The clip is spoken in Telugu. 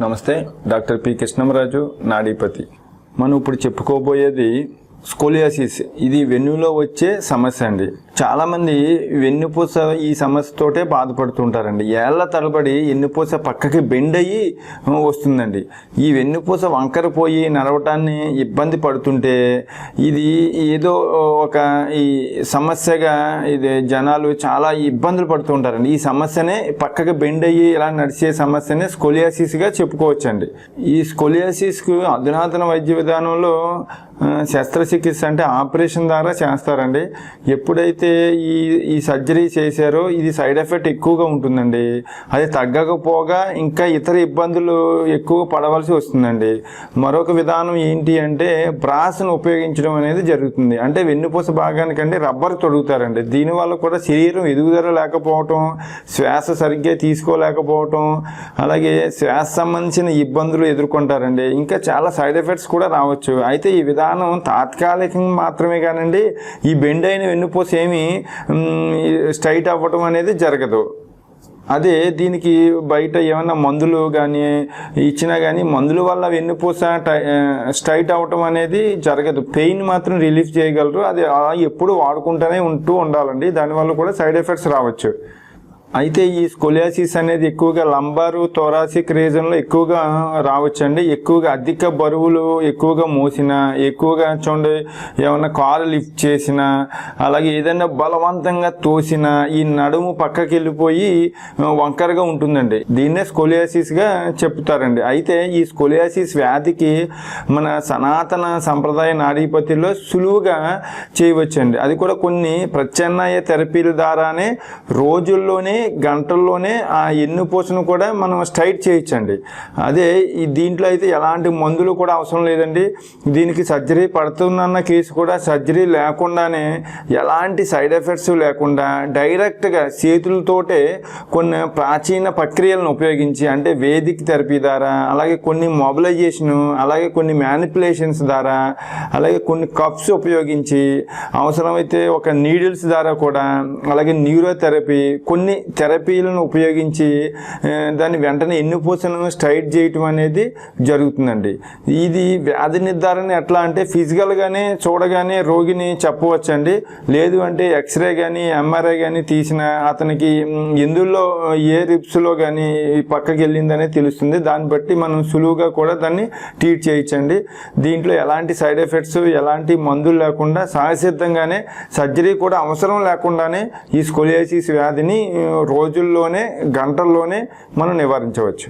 నమస్తే డాక్టర్ పి కృష్ణం రాజు నాడీపతి. మనం ఇప్పుడు చెప్పుకోబోయేది స్కోలియోసిస్. ఇది వెన్నులో వచ్చే సమస్య అండి. చాలామంది వెన్నుపూస ఈ సమస్యతోటే బాధపడుతుంటారండి. ఏళ్ల తరబడి వెన్నుపూస పక్కకి బెండ్ అయ్యి వస్తుందండి. ఈ వెన్నుపూస వంకర పోయి నడవటాన్ని ఇబ్బంది పడుతుంటే ఇది ఏదో ఒక ఈ సమస్యగా ఇది జనాలు చాలా ఇబ్బందులు పడుతుంటారండి. ఈ సమస్యనే పక్కకి బెండ్ అయ్యి ఇలా నడిచే సమస్యనే స్కోలియోసిస్గా చెప్పుకోవచ్చండి. ఈ స్కోలియోసిస్కు అధునాతన వైద్య విధానంలో శస్త్రచికిత్స అంటే ఆపరేషన్ ద్వారా చేస్తారండి. ఎప్పుడైతే ఈ సర్జరీ చేశారో ఇది సైడ్ ఎఫెక్ట్ ఎక్కువగా ఉంటుందండి. అది తగ్గకపోగా ఇంకా ఇతర ఇబ్బందులు ఎక్కువ పడవలసి వస్తుందండి. మరొక విధానం ఏంటి అంటే బ్రాస్ను ఉపయోగించడం అనేది జరుగుతుంది. అంటే వెన్నుపూస భాగానికండి రబ్బర్ తొడుగుతారండి. దీనివల్ల కూడా శరీరం ఎదుగుదల లేకపోవటం, శ్వాస సరిగ్గా తీసుకోలేకపోవటం, అలాగే శ్వాస సంబంధించిన ఇబ్బందులు ఎదుర్కొంటారండి. ఇంకా చాలా సైడ్ ఎఫెక్ట్స్ కూడా రావచ్చు. అయితే ఈ విధానం తాత్కాలికంగా మాత్రమే కానండి ఈ బెండ్ అయిన వెన్నుపూస ఏమి స్ట్రైట్ అవ్వటం అనేది జరగదు. అదే దీనికి బయట ఏమైనా మందులు కానీ ఇచ్చినా కానీ మందుల వల్ల వెన్నుపూస స్ట్రైట్ అవ్వటం అనేది జరగదు. పెయిన్ మాత్రం రిలీఫ్ చేయగలరు. అది ఎప్పుడు వాడుకుంటూనే ఉండాలండి. దానివల్ల కూడా సైడ్ ఎఫెక్ట్స్ రావచ్చు. అయితే ఈ స్కోలియోసిస్ అనేది ఎక్కువగా లంబారు థొరాసిక్ రీజన్లో ఎక్కువగా రావచ్చండి. ఎక్కువగా అధిక బరువులు ఎక్కువగా మోసినా, ఎక్కువగా చూడండి ఏమన్నా కాలు లిఫ్ట్ చేసినా, అలాగే ఏదైనా బలవంతంగా తోసినా ఈ నడుము పక్కకి వెళ్ళిపోయి వంకరగా ఉంటుందండి. దీన్నే స్కోలియోసిస్గా చెప్తారండి. అయితే ఈ స్కోలియోసిస్ వ్యాధికి మన సనాతన సంప్రదాయ నాడీపతిలో సులువుగా చేయవచ్చండి. అది కూడా కొన్ని ప్రత్యామ్నాయ థెరపీల ద్వారానే రోజుల్లోనే గంటల్లోనే ఆ వెన్నుపూసను కూడా మనం స్ట్రైట్ చేయొచ్చండి. అదే ఈ దీంట్లో అయితే ఎలాంటి మందులు కూడా అవసరం లేదండి. దీనికి సర్జరీ పడుతుందన్న కేసు కూడా సర్జరీ లేకుండానే ఎలాంటి సైడ్ ఎఫెక్ట్స్ లేకుండా డైరెక్ట్గా చేతులతోటే కొన్ని ప్రాచీన ప్రక్రియలను ఉపయోగించి అంటే వేదిక్ థెరపీ ద్వారా, అలాగే కొన్ని మొబిలైజేషను, అలాగే కొన్ని మ్యానిపులేషన్స్ ద్వారా, అలాగే కొన్ని కప్స్ ఉపయోగించి, అవసరమైతే ఒక నీడిల్స్ ద్వారా కూడా, అలాగే న్యూరోథెరపీ, కొన్ని థెరపీలను ఉపయోగించి దాన్ని వెంటనే వెన్నుపూసను స్ట్రైట్ చేయటం అనేది జరుగుతుందండి. ఇది వ్యాధి నిర్ధారణ ఎట్లా అంటే ఫిజికల్గానే చూడగానే రోగిని చెప్పవచ్చండి. లేదు అంటే ఎక్స్రే కానీ ఎంఆర్ఐ కానీ తీసిన అతనికి ఎందులో ఏ రిప్స్లో కానీ పక్కకి వెళ్ళిందనే తెలుస్తుంది. దాన్ని బట్టి మనం సులువుగా కూడా దాన్ని ట్రీట్ చేయొచ్చండి. దీంట్లో ఎలాంటి సైడ్ ఎఫెక్ట్స్, ఎలాంటి మందులు లేకుండా సహజసిద్ధంగానే సర్జరీ కూడా అవసరం లేకుండానే ఈ స్కోలియోసిస్ వ్యాధిని రోజుల్లోనే గంటల్లోనే మనం నివారించవచ్చు.